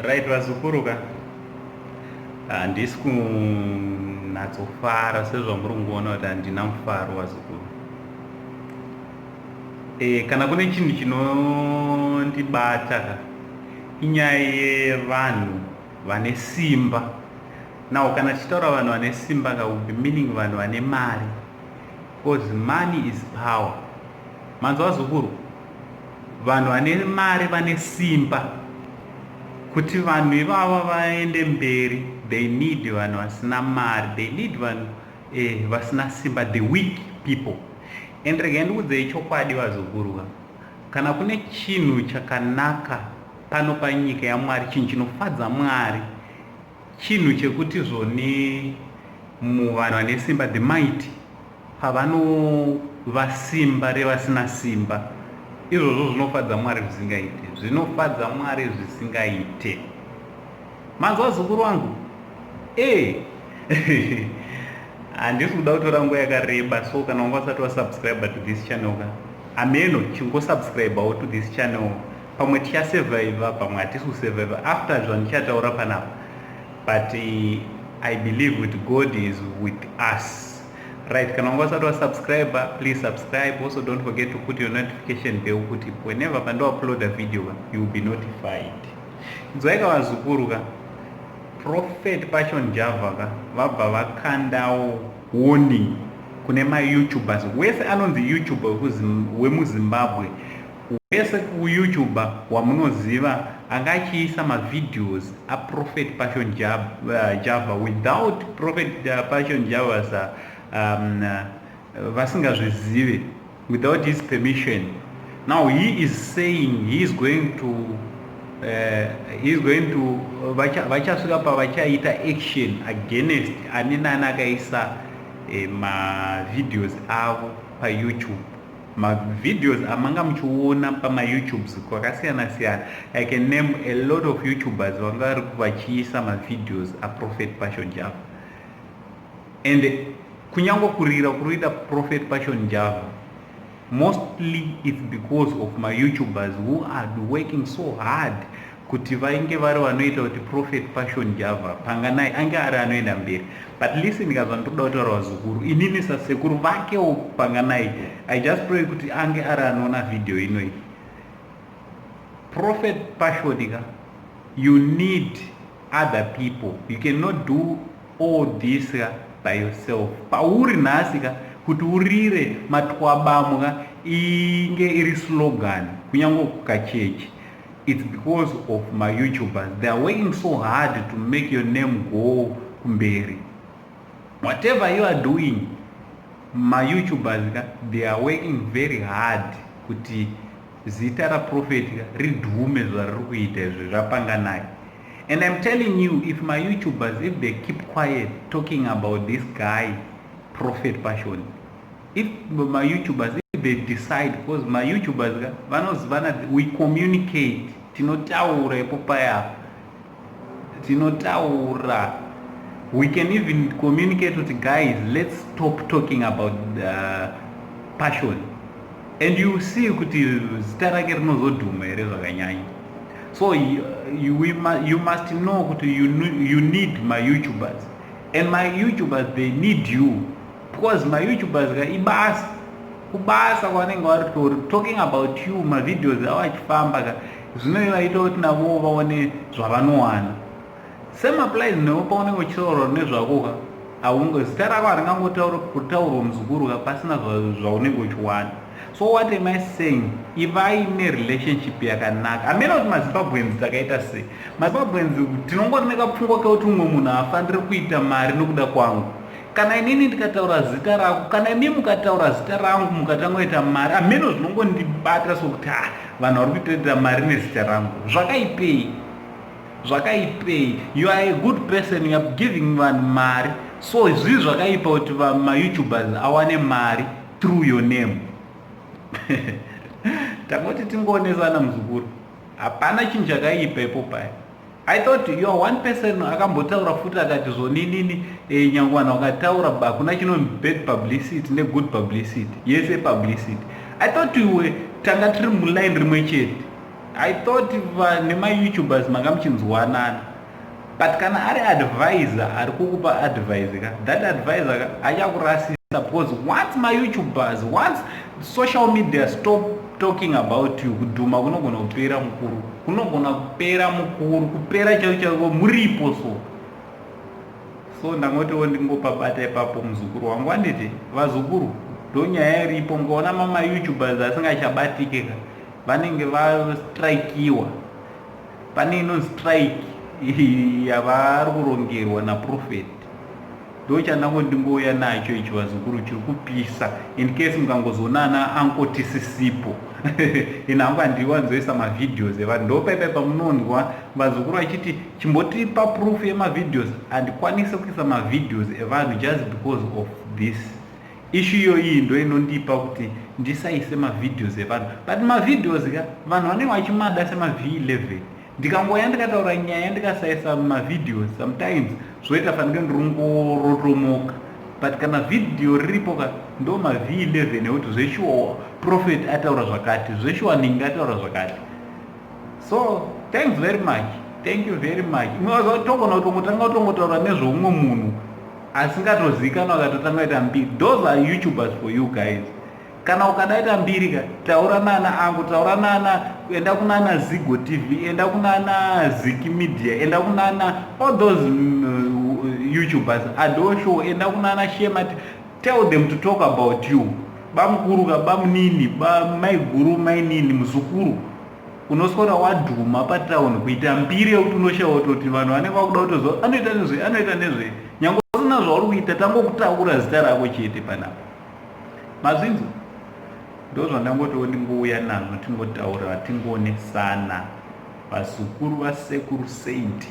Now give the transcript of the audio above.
Right, vazukuru ka handisi kunyatsofara sezvamuri kungoona kuti handina mufaro vazukuru. Kana kune chinhu chinondibata ka inyaya yevanhu vane simba. Now kana tichitaura vanhu vane simba ka would be meaning vanhu vane mari, because money is power. Manzwa vazukuru, vanhu vane mari vane simba. Kuti vanhu ivava vaende mberi, they need vanhu vasina mari, they need vanhu vasina simba, the weak people. And rega ndikuudzei chokwadi vazukuru, kana kune chinhu chakanaka pano panyika yaMwari, chinhu chinofadza Mwari, chinhu chekuti zvoni vanhu vane simba, the mighty, pavanova simba revasina simba, izvozvo zvinofadza Mwari zvisingaite, zvinofadza Mwari zvisingaite. Manzwa zukuru wangu? Handisi kuda kutora nguva yakareba, so kana wanga usati wasubscribe to this channel ka ameno chingosubscribewo to this channel. Pamwe tichasurvive, pamwe hatisi kusurvive after zvandichataura panapa, but I believe with God is with us. Right, kana wanga usati wasubscribe, please subscribe. Also don't forget to put your notification bell kuti whenever pando upload a video you will be notified. Nzwaika vazukuru ka Prophet Passion Java ka vabva vakandawo warning kune ma-YouTubers wese anonzi YouTuber wemuZimbabwe, wese ku-YouTuber wamunoziva anga achiisa ma-videos a Prophet Passion Java without Prophet Passion Java vasingazvizive, without his permission. Now he is saying he is going to vachasvika pavachaita action against ani nani akaisa ma-videos avo paYouTube. Ma-videos amanga muchiona pama-YouTubes kwakasiyana siyana. I can name a lot of YouTubers vanga vari vachiisa ma-videos a Prophet Passion Java, and kunyango kurira kuruita Prophet Passion Java, mostly it's because of my YouTubers who are working so hard kuti vainge vari vanoita kuti Prophet Passion Java panganai ange ari anoenda mberi. But listen kazva ndikuda kutaura vazukuru, inini sasekuru vakewo panganai, I just pray kuti ange ari anoona video inoi. Prophet Passion ka, you need other people, you cannot do all this by yourself. Pauri nhasi ka kuti urire matwabamo ka inge iri slogan kunyango kukachechi, it's because of my YouTubers. They are working so hard to make your name go kumberi. Whatever you are doing, my YouTubers ka, they are working very hard kuti zita ra Prophet ka ridhume zvariri kuita izvi zvapanganai. And I'm telling you, if my YouTubers, if they keep quiet talking about this guy Prophet Passion, if my YouTubers, if they decide, because my YouTubers we communicate, tinotaura epopaya, tinotaura, we can even communicate with guys, let's stop talking about Passion, and you see kuti zita rake rinozodhuma here zvakanyanya. So you must know that you need my YouTubers, and my YouTubers, they need you, because my YouTubers kubasa kwanenge vari talking about you, my videos avo achifamba ka zvinovaita kuti navo vaone zvavanowana. Same applies newo paunenge uchitaura nezvako ka zita rako haringangotaurwa muzukuru ka pasina zvaunenge uchiwana. So what am I saying? If I in a relationship yakanaka, I mean not maZimbabweans takaita sei. maZimbabweans tinongori nekapfungwa kekuti umwe munhu afaniri kuita mari nokuda kwangu. Kana inini ndikataura zita rako, kana imi mukataura zita rangu mukatangoita mari, ameno zvinongondibata sokuti vanhu vari kutoita mari nezita rangu. Zvakaipei. You are a good person, you are giving vanhu mari. So zvii zvakaipa kuti ma-YouTubers awane mari through your name. Tangoti tingoonezana muzukuru, hapana chinhu chakaipa ipo paya. I thought you are one person akambotaura futi akati zvonini nyangwana wakataura hakuna chinonzi bad publicity ne good publicity, yese publicity. I thought tanga tiri muline rimwe chete. I thought nema-YouTubers makamuchinzwanana, but kana ari advisor ari kukupa advice ka, that advisor ka achakurasisa, because once ma-YouTubers, once social media stop talking about you, kudhuma kunogona kupera mukuru, kunogona kupera mukuru, kupera chaiwo muripo. So ndangotiwo ndingopabata ipapo muzukuru wangu anditi vazukuru ndonyaya iripo, ngoona mama-YouTubers asingachabatike ka vanenge vastrikiwa, pane inonzi strike yavari kurongerwa naProfet. Ndo chandango ndingouya nacho icho vazukuru, chiri kupisa, in case mukangozonana ankotisisipo inangu handiwanzoisa mavidheos evanhu. Ndo paipai pamunonzwa vazukuru vachiti chimbotipa proof yemavidheos, handikwanisi kuisa mavidheos evanhu just because of this issue. Iyoyi ndo inondipa kuti ndisaise mavidheos evanhu, but mavidheos ka vanhu vanenge vachimada semaV11. Ndikangoya ndikataura nyaya ndikasaisa mavidheos, sometimes zvoita fanike ndirongorotomoka, but kana video riripo ka ndo maV11 nekuti zveshuwa Prophet ataura zvakati, zveshuwa Ningi ataura zvakati. So thanks very much, thank you very much. Togona kutongotanga kutongotaura nezveumwe munhu asingatozikanwa akatotanga ita mbiri. Those are YouTubers for you guys. Kana ukadaita mbiri ka, taura nana angu, taura nana, enda kunana Zigo TV, enda kunana Ziki Media, enda kunana all those YouTubers, Adosho, enda kunana Shema. Tell them to talk about you. Bamukuru ka, bamunini, maiguru, mainini, muzukuru. Unoswera wadhuma patown kuita mbiri yekuti unoshaura kuti vanhu vanenge vakuda kutoziva anoita nezve. Nyange usina zvauri kuita, tangokutaura zita rako chete panapa. Mazvinzo ndo zvandangotiwo ndingouya nazvo, tingotaura, tingoonesana, vazukuru vasekuru Saint.